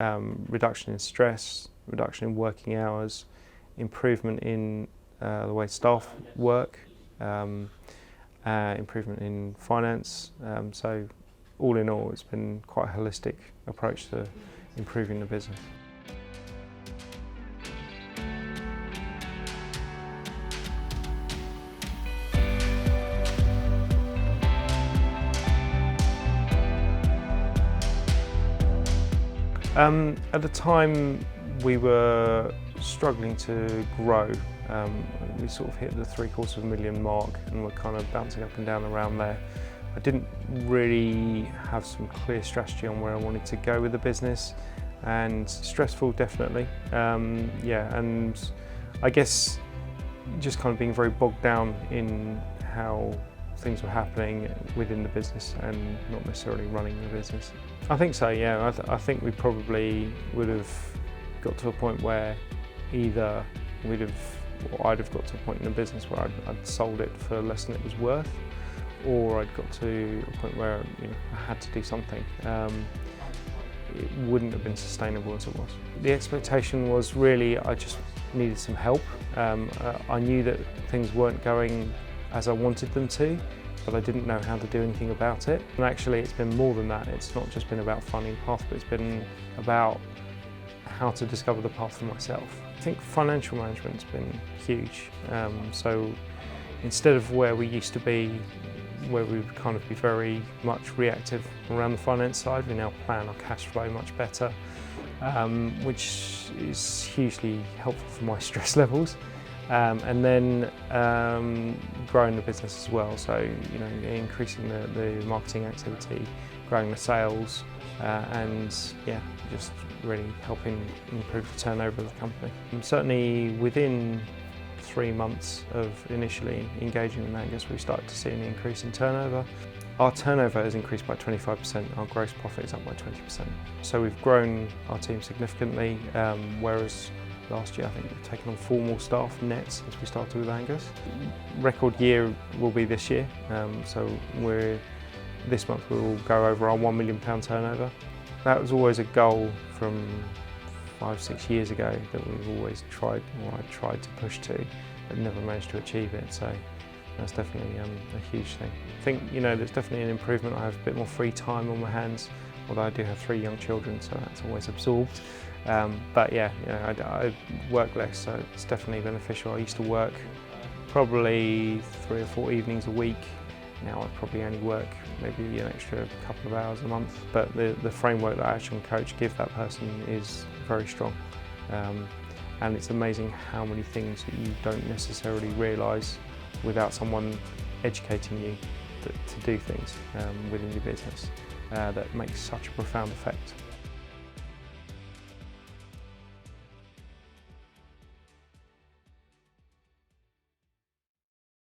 Reduction in stress, reduction in working hours, improvement in the way staff work, improvement in finance. So all in all, it's been quite a holistic approach to improving the business. At the time, we were struggling to grow. We sort of hit the $750,000 mark and we're kind of bouncing up and down around there. I didn't really have some clear strategy on where I wanted to go with the business, and stressful definitely. And I guess just kind of being very bogged down in how things were happening within the business and not necessarily running the business. I think so, yeah. I think we probably would have got to a point where either I'd have got to a point in the business where I'd sold it for less than it was worth, or I'd got to a point where I had to do something. It wouldn't have been sustainable as it was. The expectation was really I just needed some help. I knew that things weren't going as I wanted them to, but I didn't know how to do anything about it. And actually it's been more than that. It's not just been about finding a path, but it's been about how to discover the path for myself. I think financial management's been huge. So instead of where we used to be, where we would kind of be very much reactive around the finance side, we now plan our cash flow much better, which is hugely helpful for my stress levels. And then growing the business as well, so increasing the marketing activity, growing the sales, and just really helping improve the turnover of the company. And certainly within 3 months of initially engaging with Angus, we started to see an increase in turnover. Our turnover has increased by 25%, our gross profit is up by 20%. So we've grown our team significantly, whereas last year I think we've taken on 4 more staff net since we started with Angus. Record year will be this year, so this month we will go over our £1 million turnover. That was always a goal from 5-6 years ago that we've always tried, or I tried to push to, but never managed to achieve it. So that's definitely a huge thing. I think there's definitely an improvement. I have a bit more free time on my hands, although I do have 3 young children, so that's always absorbed. But I work less, so it's definitely beneficial. I used to work probably 3 or 4 evenings a week. Now I probably only work maybe an extra couple of hours a month. But the framework that ActionCOACH give that person is very strong. And it's amazing how many things that you don't necessarily realise without someone educating you to do things within your business that makes such a profound effect.